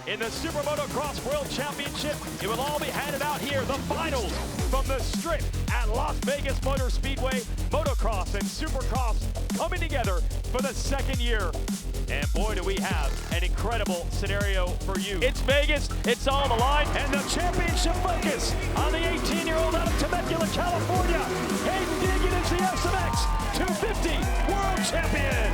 in the SuperMotocross World Championship. It will all be handed out here. The finals from the Strip at Las Vegas Motor Speedway. Motocross and Supercross coming together for the second year. And boy, do we have an incredible scenario for you. It's Vegas, it's all on the line, and the championship focus on the 18-year-old out of Temecula, California. Haiden Deegans is the SMX 250 World Champion.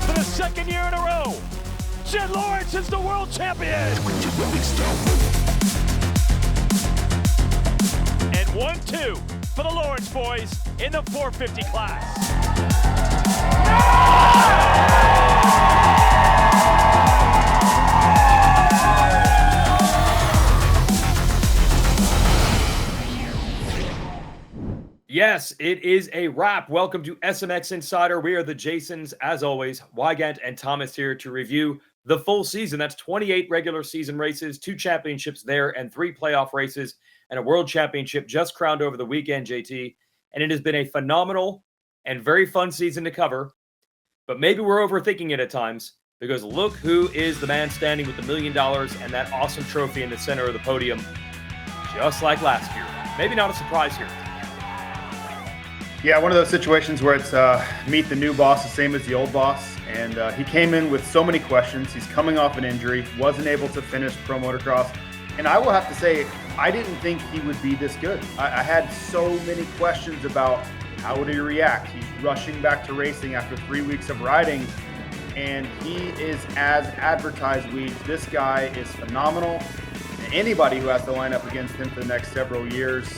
For the second year in a row, Jett Lawrence is the World Champion. And 1-2 for the Lawrence boys in the 450 class. Yes, it is a wrap. Welcome to SMX Insider. We are the Jasons, as always. Weigandt and Thomas here to review the full season. That's 28 regular season races, 2 championships there, and 3 playoff races, and a world championship just crowned over the weekend, JT. And it has been a phenomenal and very fun season to cover. But maybe we're overthinking it at times, because look who is the man standing with $1 million and that awesome trophy in the center of the podium, just like last year. Maybe not a surprise here. Yeah, one of those situations where it's meet the new boss, the same as the old boss. And he came in with so many questions. He's coming off an injury, wasn't able to finish Pro Motocross. And I will have to say, I didn't think he would be this good. I had so many questions about how would he react. He's rushing back to racing after 3 weeks of riding. And he is as advertised, Weeds. This guy is phenomenal. And anybody who has to line up against him for the next several years,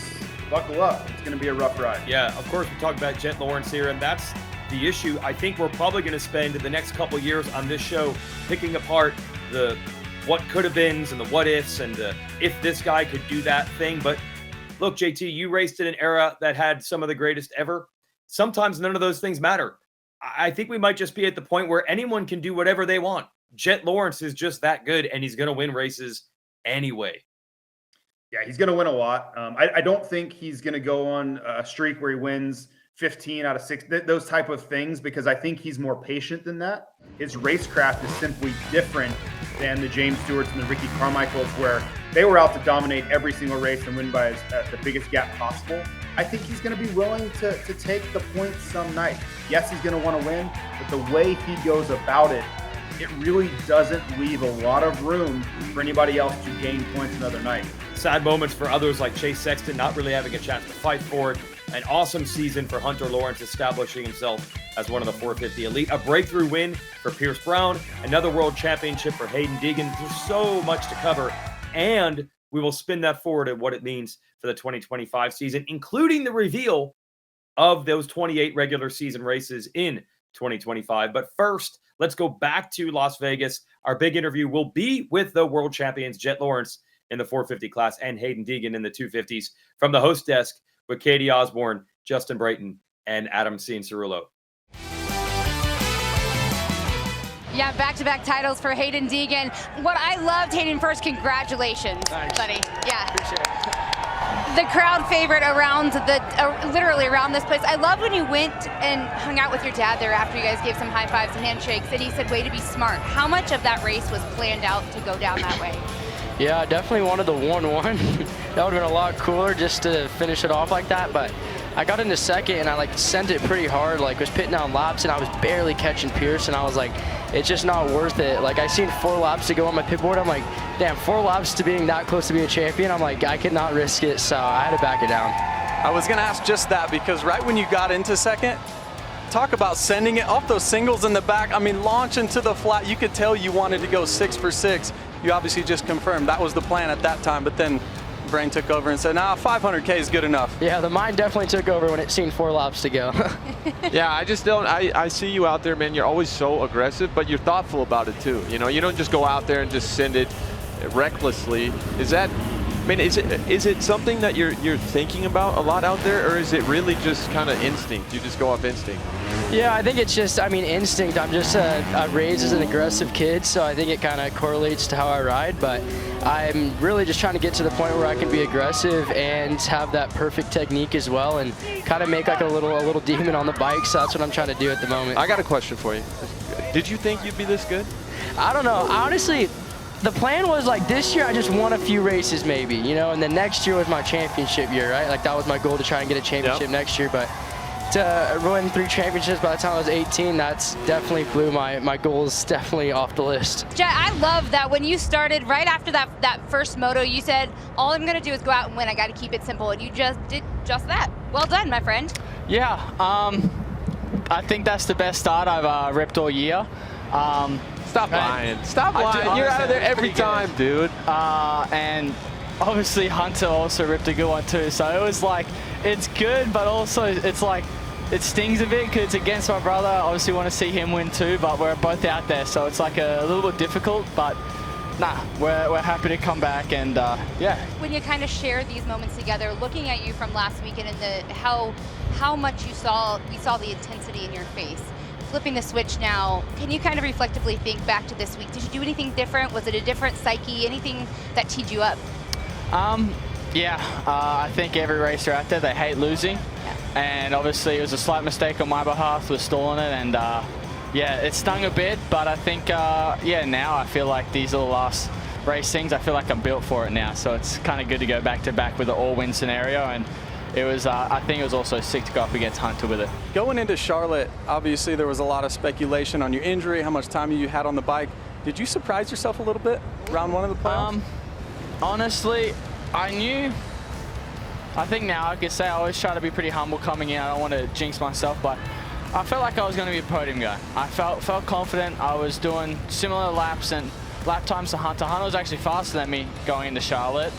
buckle up. It's going to be a rough ride. Yeah, of course, we talk about Jett Lawrence here, and that's the issue. I think we're probably going to spend the next couple years on this show picking apart the what could have beens and the what ifs and the if this guy could do that thing. But look, JT, you raced in an era that had some of the greatest ever. Sometimes none of those things matter. I think we might just be at the point where anyone can do whatever they want. Jett Lawrence is just that good, and he's going to win races anyway. Yeah, he's going to win a lot. I don't think he's going to go on a streak where he wins 15 out of 6, those type of things, because I think he's more patient than that. His racecraft is simply different than the James Stewarts and the Ricky Carmichaels, where they were out to dominate every single race and win by the biggest gap possible. I think he's going to be willing to take the points some night. Yes, he's going to want to win, but the way he goes about it, it really doesn't leave a lot of room for anybody else to gain points another night. Sad moments for others like Chase Sexton not really having a chance to fight for it. An awesome season for Hunter Lawrence, establishing himself as one of the 450 elite. A breakthrough win for Pierce Brown. Another world championship for Haiden Deegans. There's so much to cover. And we will spin that forward at what it means for the 2025 season, including the reveal of those 28 regular season races in 2025. But first, let's go back to Las Vegas. Our big interview will be with the world champions, Jett Lawrence in the 450 class and Haiden Deegan in the 250s, from the host desk with Katie Osborne, Justin Brayton, and Adam Cianciarulo. Yeah, back-to-back titles for Haiden Deegan. What I loved, Haiden, first, congratulations, buddy. Yeah. Appreciate it. The crowd favorite around literally around this place. I love when you went and hung out with your dad there after you guys gave some high fives and handshakes, and he said, way to be smart. How much of that race was planned out to go down that way? Yeah, I definitely wanted the 1-1. That would have been a lot cooler just to finish it off like that, but I got into second and I sent it pretty hard, was pitting down laps and I was barely catching Pierce, and I was like, it's just not worth it. I seen 4 laps to go on my pit board. I'm like, damn, 4 laps to being that close to being a champion. I'm like, I could not risk it, so I had to back it down. I was gonna ask just that, because right when you got into second, talk about sending it off those singles in the back. I mean, launch into the flat. You could tell you wanted to go 6 for 6. You obviously just confirmed that was the plan at that time, but then brain took over and said, nah, 500K is good enough. Yeah, the mind definitely took over when it seen 4 laps to go. Yeah, I just don't, I see you out there, man. You're always so aggressive, but you're thoughtful about it too. You know, you don't just go out there and just send it recklessly. Is that mean, is it something that you're thinking about a lot out there, or is it really just kind of instinct? You just go off instinct? Yeah, I think it's just, instinct. I'm just raised as an aggressive kid, so I think it kind of correlates to how I ride, but I'm really just trying to get to the point where I can be aggressive and have that perfect technique as well, and kind of make like a little demon on the bike. So that's what I'm trying to do at the moment. I got a question for you. Did you think you'd be this good? I don't know. Honestly, the plan was like this year I just won a few races maybe, and then next year was my championship year, right? Like that was my goal, to try and get a championship next year, but to win 3 championships by the time I was 18, that's definitely blew my goals definitely off the list. Jett, I love that when you started right after that first moto, you said, all I'm gonna do is go out and win. I gotta keep it simple, and you just did just that. Well done, my friend. Yeah, I think that's the best start I've ripped all year. Stop lying. Stop lying. You're out of there every time, dude. And obviously Hunter also ripped a good one too. So it was like, it's good, but also it's like, it stings a bit because it's against my brother. I obviously want to see him win too, but we're both out there. So it's like a little bit difficult, but nah, we're happy to come back, and yeah. When you kind of share these moments together, looking at you from last weekend and how much we saw the intensity in your face. Flipping the switch now, can you kind of reflectively think back to this week? Did you do anything different? Was it a different psyche? Anything that teed you up? I think every racer out there, they hate losing. Yeah. And obviously it was a slight mistake on my behalf with stalling it, and it stung a bit, but I think, now I feel like these are the last race things. I feel like I'm built for it now, so it's kind of good to go back to back with an all-win scenario, and it was, I think it was also sick to go up against Hunter with it. Going into Charlotte, obviously there was a lot of speculation on your injury, how much time you had on the bike. Did you surprise yourself a little bit round one of the playoffs? Honestly, I think now I could say I always try to be pretty humble coming in. I don't want to jinx myself, but I felt like I was going to be a podium guy. I felt confident. I was doing similar laps and lap times to Hunter. Hunter was actually faster than me going into Charlotte,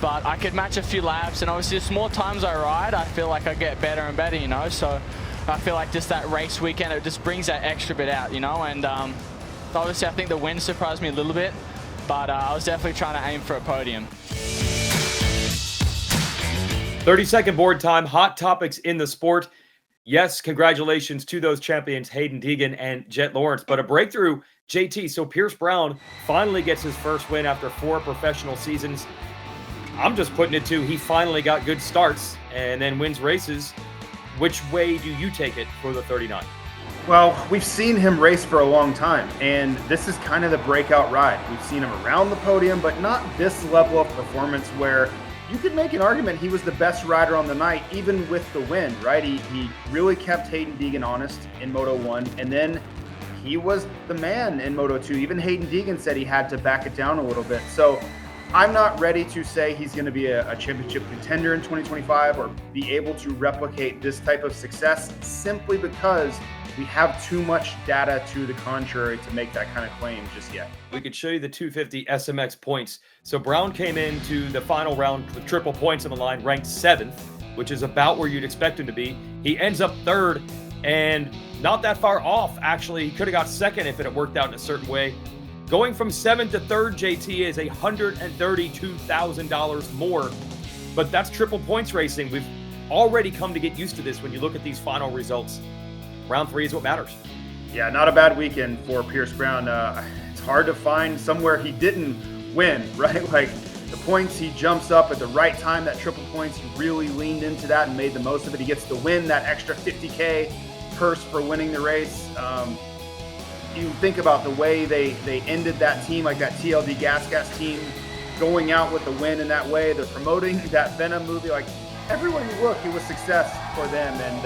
but I could match a few laps, and obviously the more times I ride, I feel like I get better and better, so I feel like just that race weekend, it just brings that extra bit out, and obviously I think the win surprised me a little bit, but I was definitely trying to aim for a podium. 30-second board time, hot topics in the sport. Yes, congratulations to those champions, Haiden, Deegan, and Jett Lawrence, but a breakthrough, JT. So Pierce Brown finally gets his first win after 4 professional seasons. I'm just putting it to he finally got good starts and then wins races. Which way do you take it for the 39? Well, we've seen him race for a long time, and this is kind of the breakout ride. We've seen him around the podium, but not this level of performance where you could make an argument he was the best rider on the night, even with the win, right? He really kept Haiden Deegan honest in Moto 1, and then he was the man in Moto 2. Even Haiden Deegan said he had to back it down a little bit. So I'm not ready to say he's going to be a championship contender in 2025 or be able to replicate this type of success, simply because we have too much data to the contrary to make that kind of claim just yet. We could show you the 250 SMX points. So Brown came into the final round with triple points on the line, ranked 7th, which is about where you'd expect him to be. He ends up 3rd and not that far off. Actually, he could have got 2nd if it had worked out in a certain way. Going from 7th to 3rd, JT, is $132,000 more, but that's triple points racing. We've already come to get used to this when you look at these final results. Round 3 is what matters. Yeah, not a bad weekend for Pierce Brown. It's hard to find somewhere he didn't win, right? Like the points, he jumps up at the right time, that triple points, he really leaned into that and made the most of it. He gets to win that extra $50K purse for winning the race. You think about the way they ended that team, like that TLD Gas team, going out with the win in that way. They're promoting that Venom movie. Like everywhere you look, it was success for them. And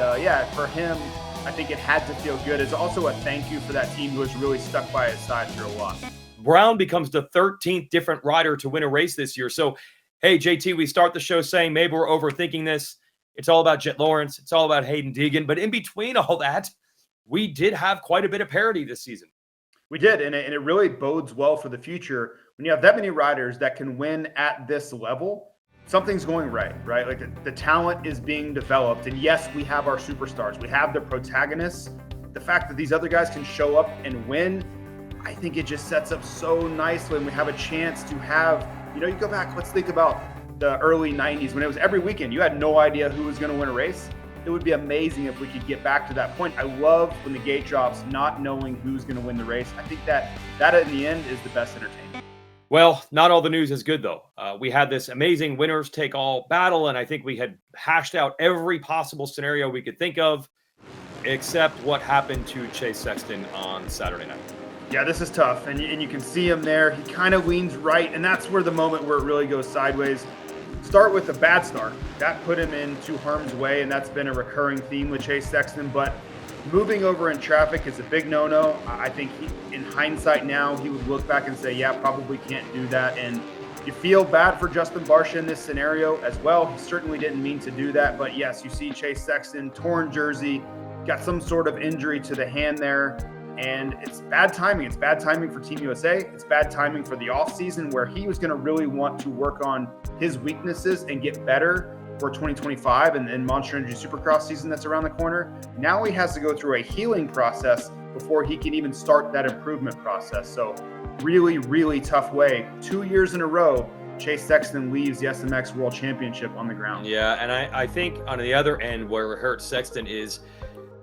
for him, I think it had to feel good. It's also a thank you for that team who has really stuck by his side through a lot. Brown becomes the 13th different rider to win a race this year. So, hey, JT, we start the show saying maybe we're overthinking this. It's all about Jett Lawrence. It's all about Haiden Deegan. But in between all that, we did have quite a bit of parity this season. We did, and it really bodes well for the future. When you have that many riders that can win at this level, something's going right? Like the talent is being developed. And yes, we have our superstars. We have the protagonists. The fact that these other guys can show up and win, I think it just sets up so nicely, and we have a chance to have You know, you go back, let's think about the early 90s when it was every weekend. You had no idea who was going to win a race. It would be amazing if we could get back to that point. I love when the gate drops, not knowing who's going to win the race. I think that in the end is the best entertainment. Well, not all the news is good, though. We had this amazing winners take all battle, and I think we had hashed out every possible scenario we could think of, except what happened to Chase Sexton on Saturday night. Yeah, this is tough, and you can see him there. He kind of leans right, and that's where the moment where it really goes sideways. Start with a bad start. That put him into harm's way, and that's been a recurring theme with Chase Sexton, but moving over in traffic is a big no-no. I think in hindsight now, he would look back and say, yeah, probably can't do that. And you feel bad for Justin Barcia in this scenario as well. He certainly didn't mean to do that. But yes, you see Chase Sexton, torn jersey, got some sort of injury to the hand there. And it's bad timing. It's bad timing for Team USA. It's bad timing for the offseason where he was going to really want to work on his weaknesses and get better for 2025 and Monster Energy Supercross season that's around the corner. Now he has to go through a healing process before he can even start that improvement process. So really, really tough way. 2 years in a row, Chase Sexton leaves the SMX World Championship on the ground. Yeah, and I think on the other end where it hurts Sexton is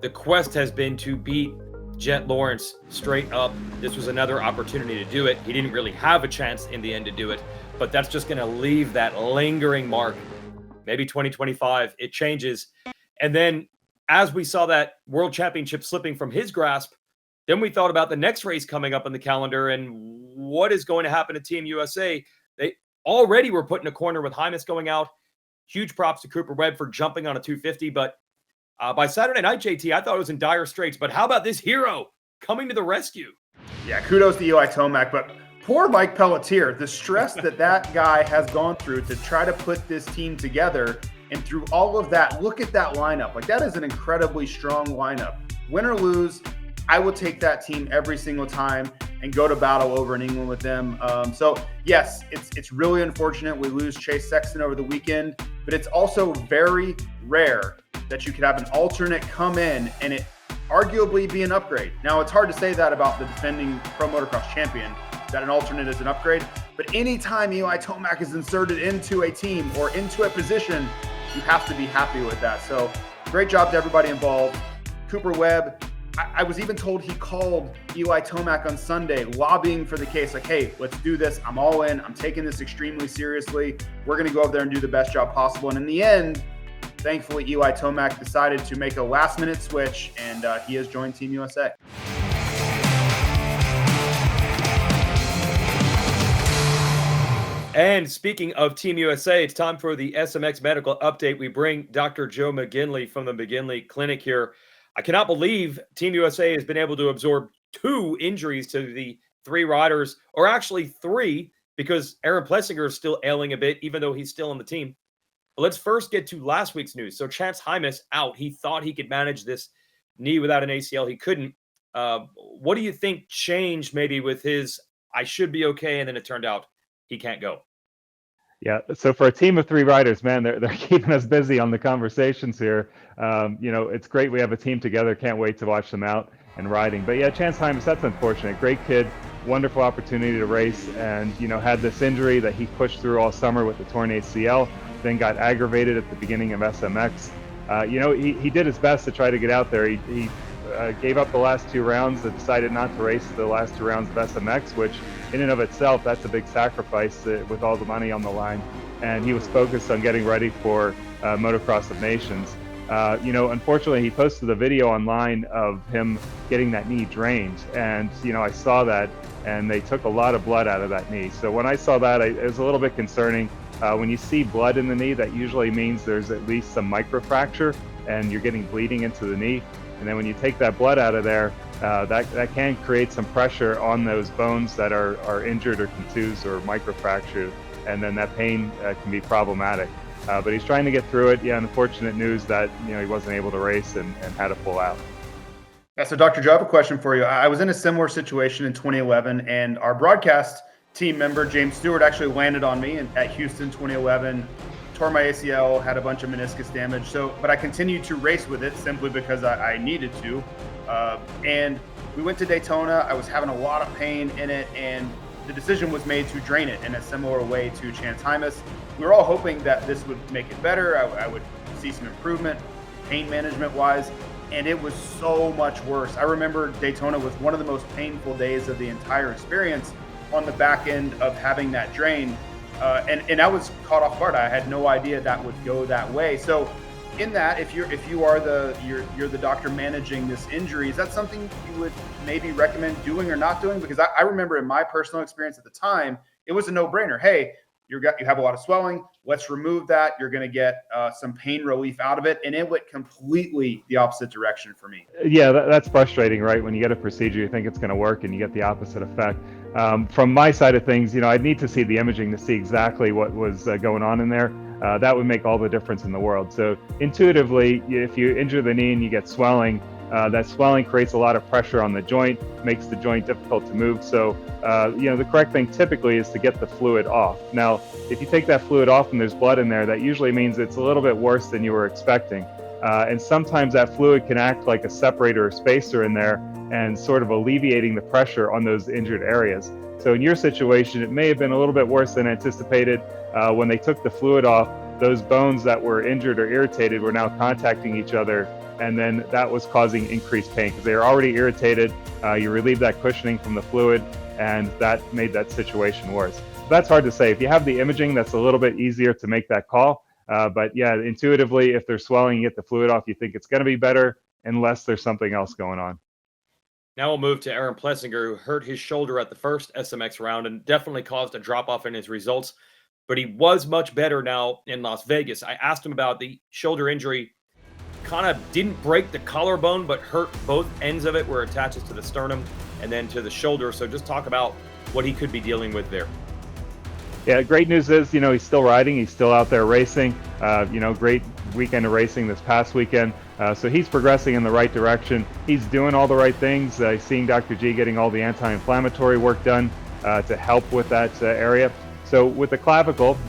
the quest has been to beat Jett Lawrence straight up. This was another opportunity to do it. He didn't really have a chance in the end to do it, but that's just going to leave that lingering mark. Maybe 2025, it changes. And then as we saw that World Championship slipping from his grasp, then we thought about the next race coming up on the calendar and what is going to happen to Team USA. They already were put in a corner with Hymas going out. Huge props to Cooper Webb for jumping on a 250, but by Saturday night, JT, I thought it was in dire straits. But how about this hero coming to the rescue? Yeah, kudos to Eli Tomac, but poor Mike Pelletier, the stress that guy has gone through to try to put this team together, and through all of that, look at that lineup. Like, that is an incredibly strong lineup. Win or lose, I will take that team every single time and go to battle over in England with them. So yes, it's really unfortunate we lose Chase Sexton over the weekend, but it's also very rare that you could have an alternate come in and it arguably be an upgrade. Now, it's hard to say that about the defending Pro Motocross champion, that an alternate is an upgrade, but anytime Eli Tomac is inserted into a team or into a position, you have to be happy with that. So great job to everybody involved. Cooper Webb, I was even told he called Eli Tomac on Sunday lobbying for the case, like, hey, let's do this. I'm all in. I'm taking this extremely seriously. We're going to go up there and do the best job possible. And in the end, thankfully, Eli Tomac decided to make a last-minute switch, and he has joined Team USA. And speaking of Team USA, it's time for the SMX Medical Update. We bring Dr. Joe McGinley from the McGinley Clinic here. I cannot believe Team USA has been able to absorb 2 injuries to the 3 riders, or actually 3, because Aaron Plessinger is still ailing a bit, even though he's still on the team. But let's first get to last week's news. So Chance Hymas out. He thought he could manage this knee without an ACL. He couldn't. What do you think changed maybe with his, I should be okay, and then it turned out he can't go? Yeah, so for a team of 3 riders, man, they're keeping us busy on the conversations here. It's great we have a team together. Can't wait to watch them out and riding. But yeah, Chance Hymas, that's unfortunate. Great kid, wonderful opportunity to race, and had this injury that he pushed through all summer with the torn ACL, then got aggravated at the beginning of SMX. He did his best to try to get out there. He gave up the last 2 rounds and decided not to race the last 2 rounds of SMX, which in and of itself, that's a big sacrifice with all the money on the line. And he was focused on getting ready for Motocross of Nations. Unfortunately, he posted a video online of him getting that knee drained. And, I saw that, and they took a lot of blood out of that knee. So when I saw that, it was a little bit concerning. When you see blood in the knee, that usually means there's at least some microfracture and you're getting bleeding into the knee. And then when you take that blood out of there, that can create some pressure on those bones that are injured or contused or microfractured, and then that pain can be problematic. But he's trying to get through it. Yeah, unfortunate news that he wasn't able to race and had to pull out. Yeah, so Dr. Joe, I have a question for you. I was in a similar situation in 2011, and our broadcast team member, James Stewart, actually landed on me at Houston 2011. Tore my ACL, had a bunch of meniscus damage. But I continued to race with it simply because I needed to. And we went to Daytona. I was having a lot of pain in it, and the decision was made to drain it in a similar way to Chance Hymas. We were all hoping that this would make it better. I would see some improvement, pain management wise, and it was so much worse. I remember Daytona was one of the most painful days of the entire experience on the back end of having that drain. And I was caught off guard. I had no idea that would go that way. So in that, if you are the doctor managing this injury, is that something you would maybe recommend doing or not doing? Because I remember in my personal experience at the time, it was a no-brainer. Hey, you have a lot of swelling. Let's remove that. You're going to get some pain relief out of it. And it went completely the opposite direction for me. Yeah, that's frustrating, right? When you get a procedure, you think it's going to work and you get the opposite effect. From my side of things, I'd need to see the imaging to see exactly what was going on in there. That would make all the difference in the world. So intuitively, if you injure the knee and you get swelling, that swelling creates a lot of pressure on the joint, makes the joint difficult to move. So, the correct thing typically is to get the fluid off. Now, if you take that fluid off and there's blood in there, that usually means it's a little bit worse than you were expecting. And sometimes that fluid can act like a separator or spacer in there and sort of alleviating the pressure on those injured areas. So in your situation, it may have been a little bit worse than anticipated. When they took the fluid off, those bones that were injured or irritated were now contacting each other, and then that was causing increased pain because they were already irritated. You relieved that cushioning from the fluid, and that made that situation worse. That's hard to say. If you have the imaging, that's a little bit easier to make that call. But yeah, intuitively, if they're swelling, you get the fluid off, you think it's going to be better unless there's something else going on. Now we'll move to Aaron Plessinger, who hurt his shoulder at the first SMX round and definitely caused a drop-off in his results. But he was much better now in Las Vegas. I asked him about the shoulder injury. Kind of didn't break the collarbone, but hurt both ends of it where it attaches to the sternum and then to the shoulder. So just talk about what he could be dealing with there. Yeah, great news is, he's still riding. He's still out there racing. Great weekend of racing this past weekend. So he's progressing in the right direction. He's doing all the right things. Seeing Dr. G getting all the anti-inflammatory work done to help with that area. So with the clavicle,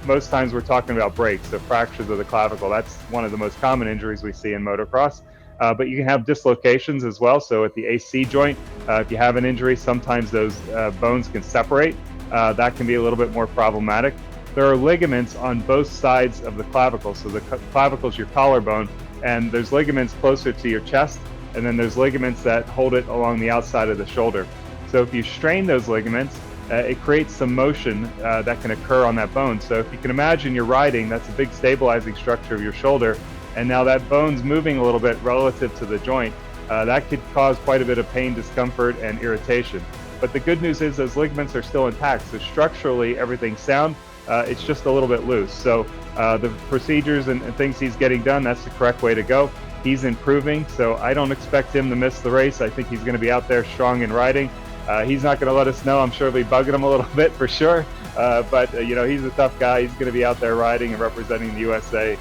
most times we're talking about breaks, so fractures of the clavicle. That's one of the most common injuries we see in motocross. But you can have dislocations as well. So at the AC joint, if you have an injury, sometimes those bones can separate. That can be a little bit more problematic. There are ligaments on both sides of the clavicle. So the clavicle is your collarbone, and there's ligaments closer to your chest, and then there's ligaments that hold it along the outside of the shoulder. So if you strain those ligaments, it creates some motion that can occur on that bone. So if you can imagine you're riding, that's a big stabilizing structure of your shoulder, and now that bone's moving a little bit relative to the joint. That could cause quite a bit of pain, discomfort, and irritation. But the good news is those ligaments are still intact, so structurally everything's sound. It's just a little bit loose. So the procedures and things he's getting done, that's the correct way to go. He's improving, so I don't expect him to miss the race. I think he's going to be out there strong and riding. He's not going to let us know. I'm sure he'll be bugging him a little bit for sure. But he's a tough guy. He's going to be out there riding and representing the USA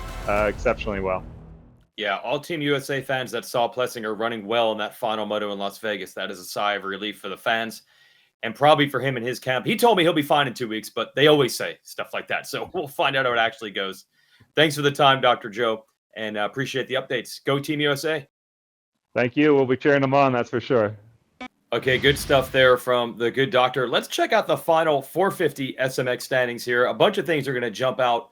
exceptionally well. Yeah, all Team USA fans that saw Plessinger running well in that final moto in Las Vegas, that is a sigh of relief for the fans and probably for him and his camp. He told me he'll be fine in 2 weeks, but they always say stuff like that. So we'll find out how it actually goes. Thanks for the time, Dr. Joe, and appreciate the updates. Go Team USA. Thank you. We'll be cheering them on, that's for sure. Okay, good stuff there from the good doctor. Let's check out the final 450 SMX standings here. A bunch of things are going to jump out.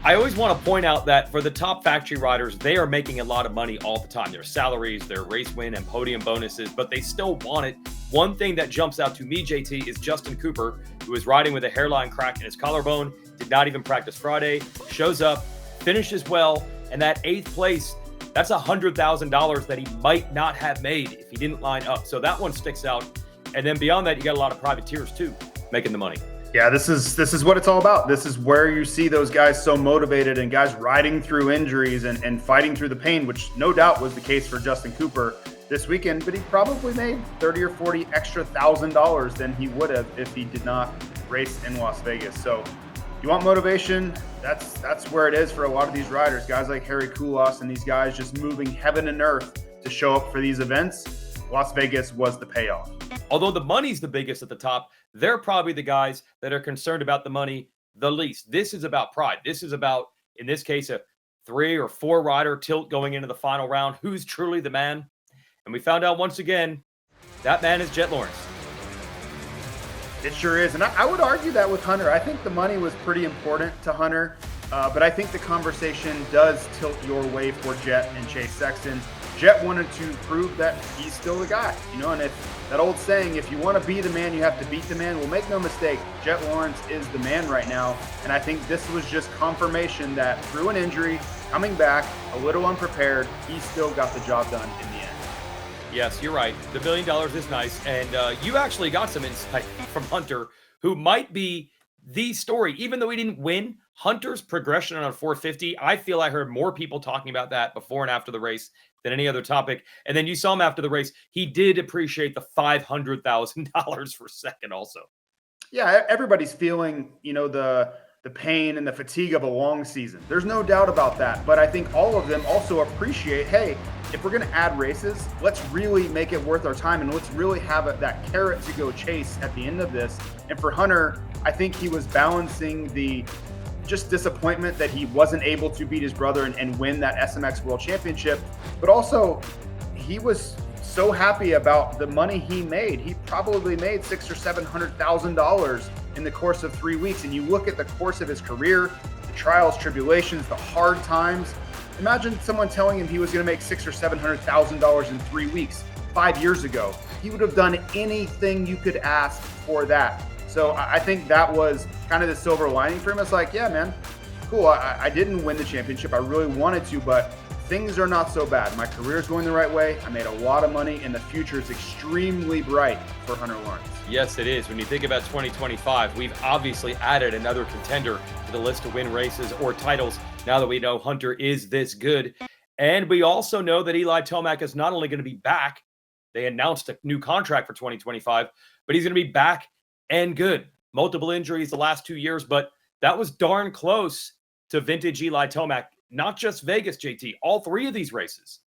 I always want to point out that for the top factory riders, they are making a lot of money all the time. Their salaries, their race win and podium bonuses, but they still want it. One thing that jumps out to me, JT, is Justin Cooper, who is riding with a hairline crack in his collarbone, did not even practice Friday, shows up, finishes well, and that 8th place, that's $100,000 that he might not have made if he didn't line up. So that one sticks out. And then beyond that, you got a lot of privateers too, making the money. Yeah, this is what it's all about. This is where you see those guys so motivated and guys riding through injuries and fighting through the pain, which no doubt was the case for Justin Cooper this weekend, but he probably made 30 or 40 extra $1,000 than he would have if he did not race in Las Vegas. So you want motivation? That's where it is for a lot of these riders. Guys like Harry Koulas and these guys just moving heaven and earth to show up for these events. Las Vegas was the payoff. Although the money's the biggest at the top, they're probably the guys that are concerned about the money the least. This is about pride. This is about, in this case, a 3 or 4 rider tilt going into the final round. Who's truly the man? And we found out once again, that man is Jett Lawrence. It sure is. And I would argue that with Hunter. I think the money was pretty important to Hunter, but I think the conversation does tilt your way for Jett and Chase Sexton. Jett wanted to prove that he's still the guy, and if that old saying, if you want to be the man, you have to beat the man. Well, make no mistake, Jett Lawrence is the man right now. And I think this was just confirmation that through an injury, coming back a little unprepared, he still got the job done in the end. Yes, you're right. The $1 billion is nice. And you actually got some insight from Hunter, who might be the story. Even though he didn't win, Hunter's progression on a 450, I feel I heard more people talking about that before and after the race than any other topic. And then you saw him after the race. He did appreciate the $500,000 for second also. Yeah, everybody's feeling, the pain and the fatigue of a long season. There's no doubt about that. But I think all of them also appreciate, hey, if we're going to add races, let's really make it worth our time and let's really have that carrot to go chase at the end of this. And for Hunter, I think he was balancing the just disappointment that he wasn't able to beat his brother and win that SMX World Championship, but also he was so happy about the money he made. He probably made $600,000 or $700,000 in the course of 3 weeks. And you look at the course of his career, the trials, tribulations, the hard times. Imagine someone telling him he was going to make $600,000 or $700,000 in 3 weeks 5 years ago. He would have done anything you could ask for that. So I think that was kind of the silver lining for him. It's like, yeah, man, cool. I didn't win the championship. I really wanted to, but things are not so bad. My career is going the right way. I made a lot of money, and the future is extremely bright for Hunter Lawrence. Yes, it is. When you think about 2025, we've obviously added another contender to the list to win races or titles now that we know Hunter is this good. And we also know that Eli Tomac is not only going to be back, they announced a new contract for 2025, but he's going to be back and good. Multiple injuries the last 2 years, but that was darn close to vintage Eli Tomac. Not just Vegas, JT, all three of these races.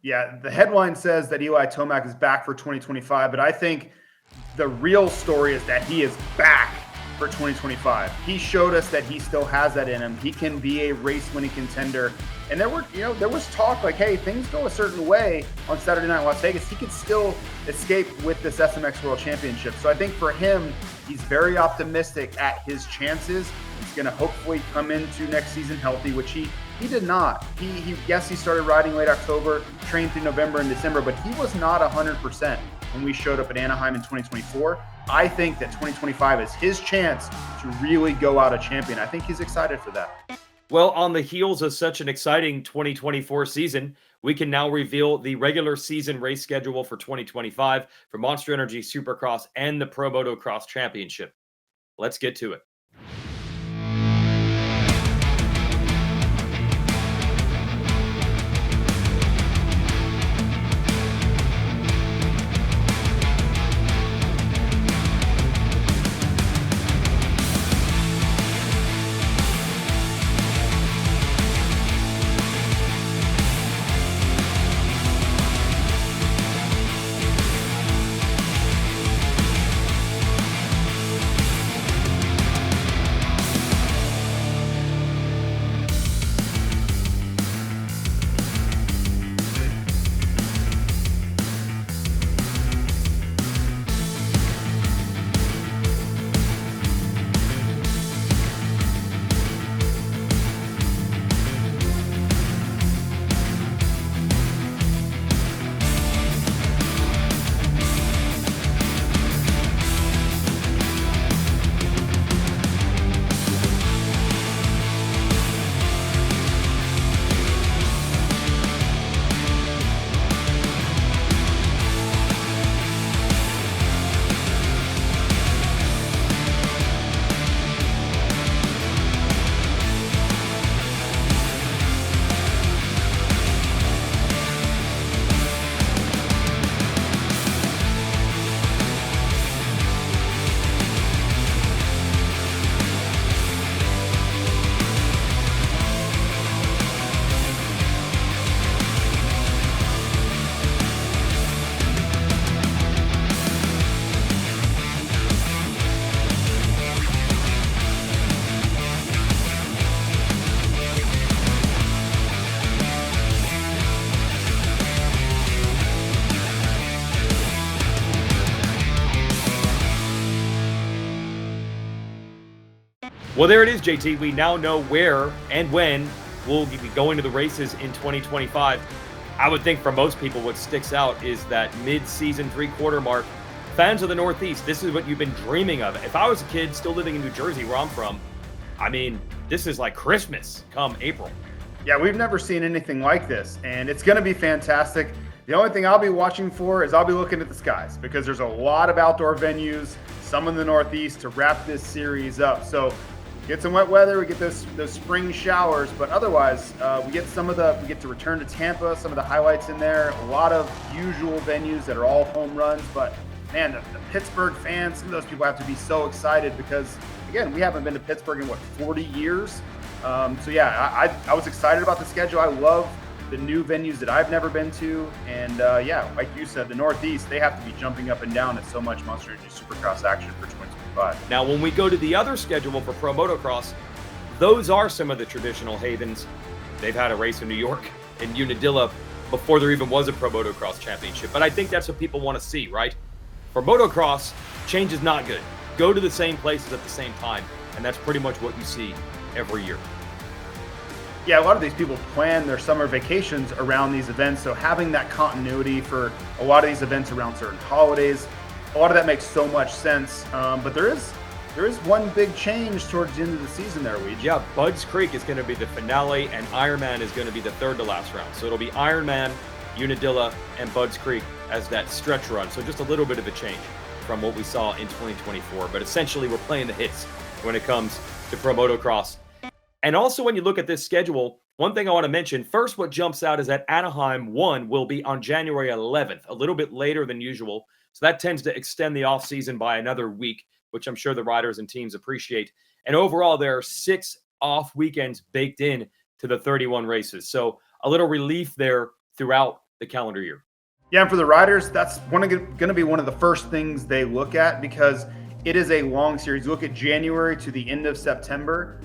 Yeah, the headline says that Eli Tomac is back for 2025, but I think the real story is that he is back for 2025. He showed us that he still has that in him. He can be a race-winning contender. And there was talk like, hey, things go a certain way on Saturday night in Las Vegas. He could still escape with this SMX World Championship. So I think for him, he's very optimistic at his chances. He's going to hopefully come into next season healthy, which he did not. He started riding late October, trained through November and December, but he was not 100% when we showed up at Anaheim in 2024. I think that 2025 is his chance to really go out a champion. I think he's excited for that. Well, on the heels of such an exciting 2024 season, we can now reveal the regular season race schedule for 2025 for Monster Energy Supercross and the Pro Motocross Championship. Let's get to it. Well, there it is, JT. We now know where and when we'll be going to the races in 2025. I would think for most people what sticks out is that mid-season three-quarter mark. Fans of the Northeast, this is what you've been dreaming of. If I was a kid still living in New Jersey, where I'm from, I mean, this is like Christmas come April. Yeah, we've never seen anything like this, and it's going to be fantastic. The only thing I'll be watching for is I'll be looking at the skies, because there's a lot of outdoor venues, some in the Northeast, to wrap this series up. So get some wet weather, we get those spring showers, but otherwise we get to return to Tampa, some of the highlights in there, a lot of usual venues that are all home runs, but man, the Pittsburgh fans, some of those people have to be so excited because, again, we haven't been to Pittsburgh in, 40 years? So yeah, I was excited about the schedule. I love the new venues that I've never been to. And yeah, like you said, the Northeast, they have to be jumping up and down at so much Monster Energy Supercross action for 2025. Now, when we go to the other schedule for Pro Motocross, those are some of the traditional havens. They've had a race in New York in Unadilla before there even was a Pro Motocross Championship. But I think that's what people want to see, right? For motocross, change is not good. Go to the same places at the same time, and that's pretty much what you see every year. Yeah, a lot of these people plan their summer vacations around these events, so having that continuity for a lot of these events around certain holidays, a lot of that makes so much sense. But there is one big change towards the end of the season there, Weege. Yeah, Budds Creek is going to be the finale, and Ironman is going to be the third to last round. So it'll be Ironman, Unadilla, and Budds Creek as that stretch run. So just a little bit of a change from what we saw in 2024. But essentially, we're playing the hits when it comes to Pro Motocross. And also, when you look at this schedule, one thing I want to mention, first, what jumps out is that Anaheim 1 will be on January 11th, a little bit later than usual. So that tends to extend the offseason by another week, which I'm sure the riders and teams appreciate. And overall, there are 6 off weekends baked in to the 31 races. So a little relief there throughout the calendar year. Yeah, and for the riders, that's going to be one of the first things they look at, because it is a long series. Look at January to the end of September,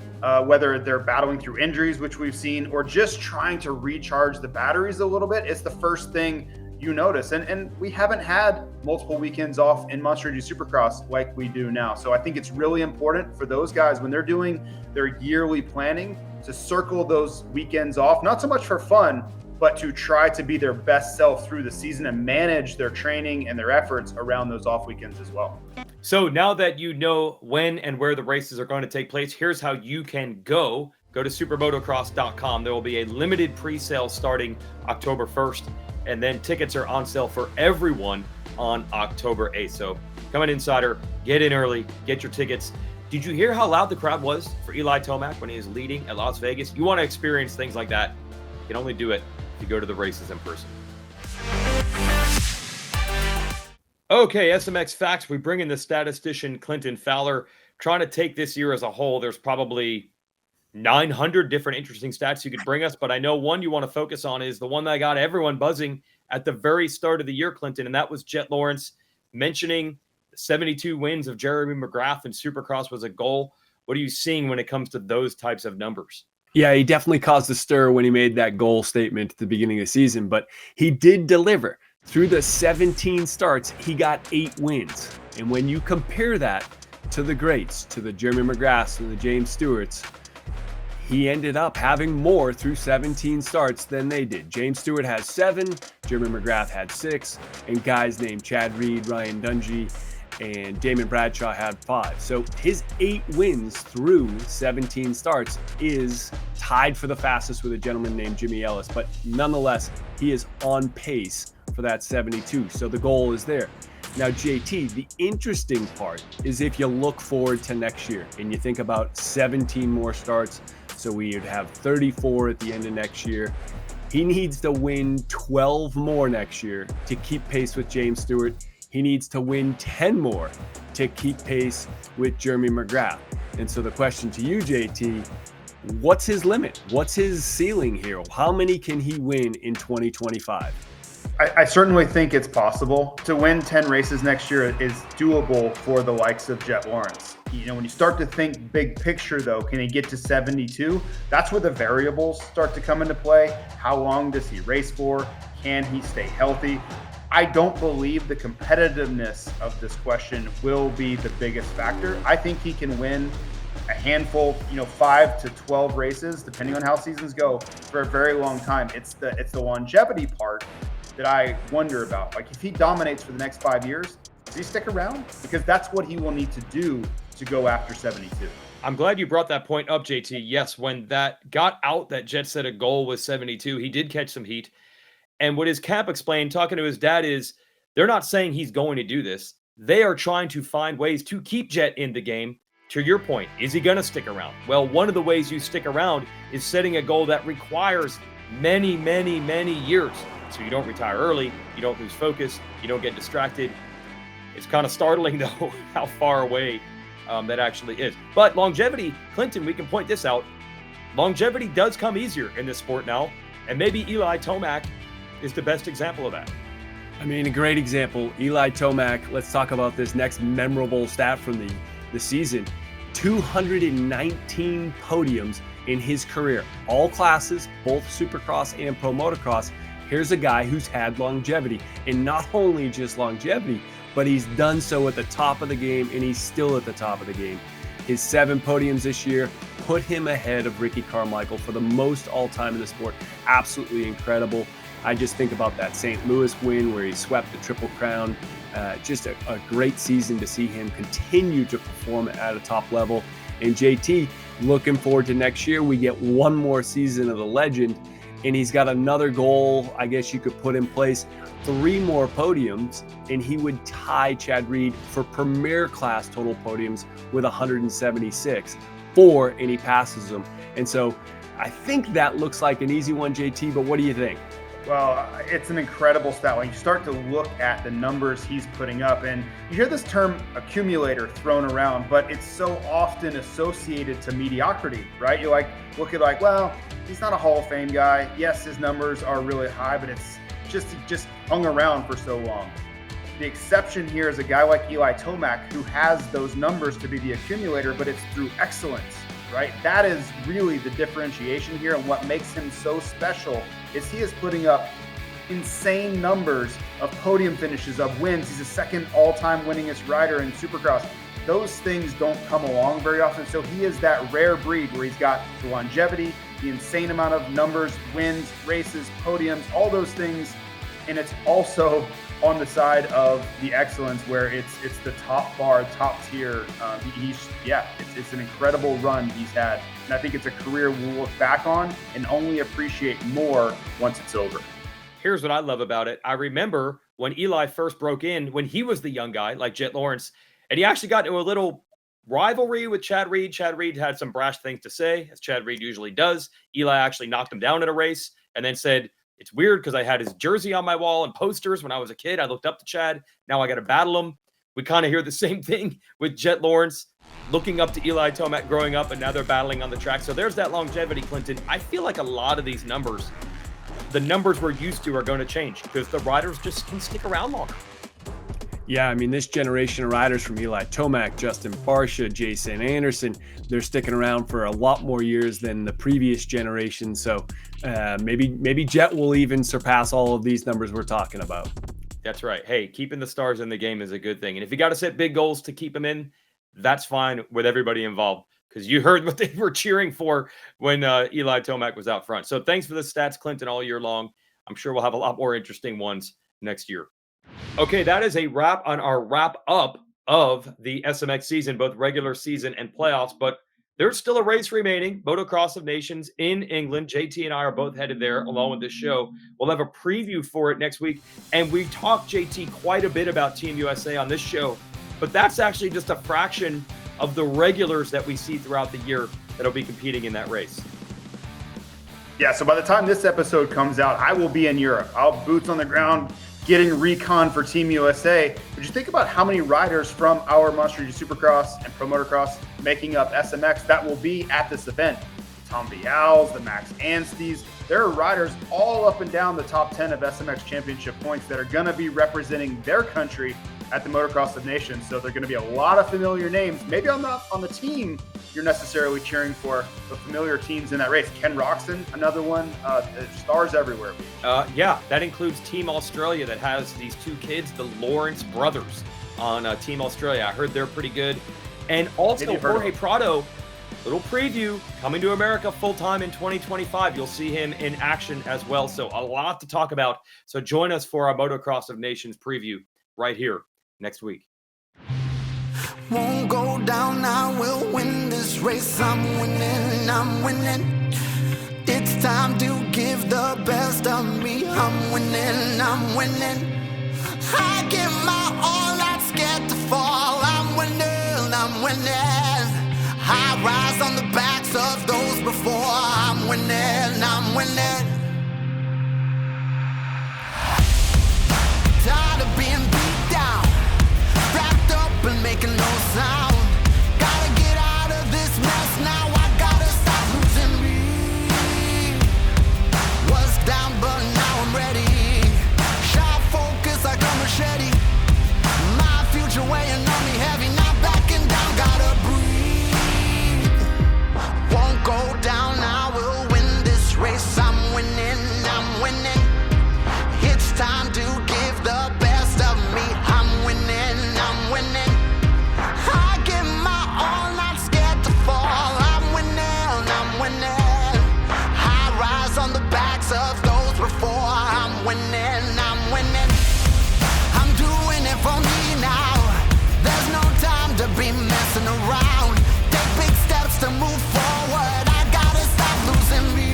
whether they're battling through injuries, which we've seen, or just trying to recharge the batteries a little bit. It's the first thing you notice. And we haven't had multiple weekends off in Monster Energy Supercross like we do now. So I think it's really important for those guys when they're doing their yearly planning to circle those weekends off, not so much for fun, but to try to be their best self through the season and manage their training and their efforts around those off weekends as well. So now that you know when and where the races are going to take place, here's how you can go. Go to supermotocross.com. There will be a limited pre-sale starting October 1st, and then tickets are on sale for everyone on October 8th. So come in, Insider, get in early, get your tickets. Did you hear how loud the crowd was for Eli Tomac when he was leading at Las Vegas? You want to experience things like that, you can only do it if you go to the races in person. Okay, SMX Facts. We bring in the statistician Clinton Fowler. Trying to take this year as a whole, there's probably 900 different interesting stats you could bring us, but I know one you want to focus on is the one that got everyone buzzing at the very start of the year, Clinton, and that was Jett Lawrence mentioning the 72 wins of Jeremy McGrath in Supercross was a goal. What are you seeing when it comes to those types of numbers? Yeah, he definitely caused a stir when he made that goal statement at the beginning of the season, but he did deliver. Through the 17 starts, he got 8 wins. And when you compare that to the greats, to the Jeremy McGraths and the James Stewarts, he ended up having more through 17 starts than they did. James Stewart has 7, Jeremy McGrath had 6, and guys named Chad Reed, Ryan Dungey, and Damon Bradshaw had 5. So his 8 wins through 17 starts is tied for the fastest with a gentleman named Jimmy Ellis. But nonetheless, he is on pace for that 72. So the goal is there. Now, JT, the interesting part is if you look forward to next year and you think about 17 more starts, so we would have 34 at the end of next year. He needs to win 12 more next year to keep pace with James Stewart. He needs to win 10 more to keep pace with Jeremy McGrath. And so the question to you, JT, what's his limit? What's his ceiling here? How many can he win in 2025? I certainly think it's possible. To win 10 races next year is doable for the likes of Jett Lawrence. You know, when you start to think big picture, though, can he get to 72? That's where the variables start to come into play. How long does he race for? Can he stay healthy? I don't believe the competitiveness of this question will be the biggest factor. I think he can win a handful, 5 to 12 races, depending on how seasons go, for a very long time. It's the longevity part that I wonder about. Like, if he dominates for the next 5 years, does he stick around? Because that's what he will need to do to go after 72. I'm glad you brought that point up, JT. Yes, when that got out that Jett set a goal was 72, he did catch some heat. And what his camp explained, talking to his dad, is they're not saying he's going to do this. They are trying to find ways to keep Jett in the game. To your point, is he going to stick around? Well, one of the ways you stick around is setting a goal that requires many, many, many years. So you don't retire early, you don't lose focus, you don't get distracted. It's kind of startling, though, how far away that actually is. But longevity, Clinton, we can point this out. Longevity does come easier in this sport now. And maybe Eli Tomac is the best example of that. I mean, a great example. Eli Tomac, let's talk about this next memorable stat from the season. 219 podiums in his career. All classes, both Supercross and Pro Motocross. Here's a guy who's had longevity. And not only just longevity, but he's done so at the top of the game, and he's still at the top of the game. His 7 podiums this year put him ahead of Ricky Carmichael for the most all-time in the sport. Absolutely incredible. I just think about that St. Louis win where he swept the Triple Crown. Just a great season to see him continue to perform at a top level. And JT, looking forward to next year. We get one more season of the legend, and he's got another goal, I guess you could put in place, 3 more podiums, and he would tie Chad Reed for premier class total podiums with 176. 4, and he passes them. And so I think that looks like an easy one, JT, but what do you think? Well, it's an incredible stat. When you start to look at the numbers he's putting up, and you hear this term accumulator thrown around, but it's so often associated to mediocrity, right? You look at well, he's not a Hall of Fame guy. Yes, his numbers are really high, but it's just he just hung around for so long. The exception here is a guy like Eli Tomac, who has those numbers to be the accumulator, but it's through excellence, right? That is really the differentiation here, and what makes him so special is he is putting up insane numbers of podium finishes, of wins. He's the second all-time winningest rider in Supercross. Those things don't come along very often, so he is that rare breed where he's got the longevity, the insane amount of numbers, wins, races, podiums, all those things, and it's also on the side of the excellence where it's the top bar, top tier. It's an incredible run he's had, and I think it's a career we'll look back on and only appreciate more once it's over. Here's what I love about it. I remember when Eli first broke in, when he was the young guy like Jett Lawrence, and he actually got into a little rivalry with Chad Reed. Chad Reed had some brash things to say, as Chad Reed usually does. Eli actually knocked him down at a race and then said, "It's weird because I had his jersey on my wall and posters when I was a kid. I looked up to Chad. Now I got to battle him." We kind of hear the same thing with Jett Lawrence looking up to Eli Tomac growing up, and now they're battling on the track. So there's that longevity, Clinton. I feel like a lot of these numbers, the numbers we're used to, are going to change because the riders just can stick around longer. Yeah, I mean, this generation of riders from Eli Tomac, Justin Barcia, Jason Anderson, they're sticking around for a lot more years than the previous generation. So maybe Jett will even surpass all of these numbers we're talking about. That's right. Hey, keeping the stars in the game is a good thing. And if you got to set big goals to keep them in, that's fine with everybody involved, because you heard what they were cheering for when Eli Tomac was out front. So thanks for the stats, Clinton, all year long. I'm sure we'll have a lot more interesting ones next year. Okay, that is a wrap on our wrap up of the SMX season, both regular season and playoffs. But there's still a race remaining, Motocross of Nations in England. JT and I are both headed there along with this show. We'll have a preview for it next week. And we talked, JT, quite a bit about Team USA on this show. But that's actually just a fraction of the regulars that we see throughout the year that'll be competing in that race. Yeah, so by the time this episode comes out, I will be in Europe. I'll boots on the ground, getting recon for Team USA. But you think about how many riders from our Monster Energy Supercross and Pro Motocross making up SMX that will be at this event. Tom Vials, the Max Anstey's. There are riders all up and down the top 10 of SMX Championship points that are going to be representing their country at the Motocross of Nations. So there are going to be a lot of familiar names. Maybe I'm not on the team you're necessarily cheering for, but familiar teams in that race. Ken Roxon, another one. Stars everywhere. Yeah, that includes Team Australia that has these 2 kids, the Lawrence brothers, on Team Australia. I heard they're pretty good. And also Jorge Prado little preview, coming to America full-time in 2025. You'll see him in action as well. So a lot to talk about. So join us for our Motocross of Nations preview right here next week. Won't go down, I will win this race. I'm winning. It's time to give the best of me. I'm winning. I give my all, not scared to fall. I'm winning. I rise on the backs of those before. I'm winning. Tired of being beat down, wrapped up and making no sound. Gotta get out of this mess now. I gotta stop losing me. Was down but now I'm ready. Sharp focus like a machete. My future weighing on me heavy, not backing down. Gotta breathe. Won't go down, I will win this race. I'm winning. It's time to give the best of me. I'm winning. I give my all, not scared to fall. I'm winning. I rise on the backs of those before. I'm winning. I'm doing it for me now. There's no time to be messing around. Take big steps to move forward. I gotta stop losing me.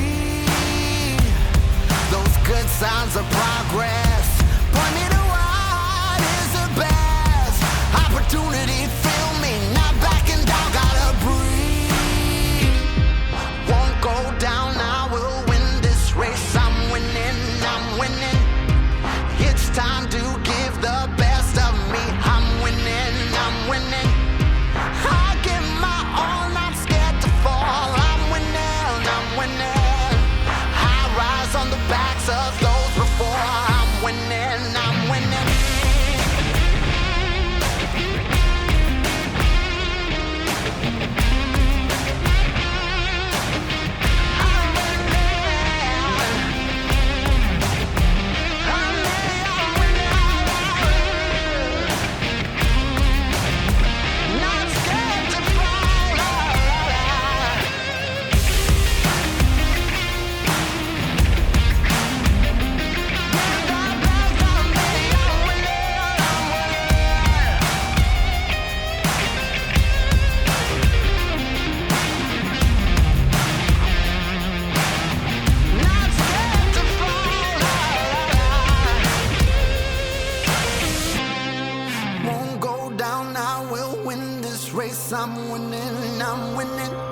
Those good signs of progress point me to what is the best. Opportunity, feel me, not backing down. Gotta breathe. Won't go down, I will win this race. I'm winning. It's time to give the best of me. I'm winning. I give my all, not scared to fall. I'm winning. I rise on the backs of those before. I'm winning. Not scared to fall. Not scared to fall. Won't go down, I will win this race. I'm winning.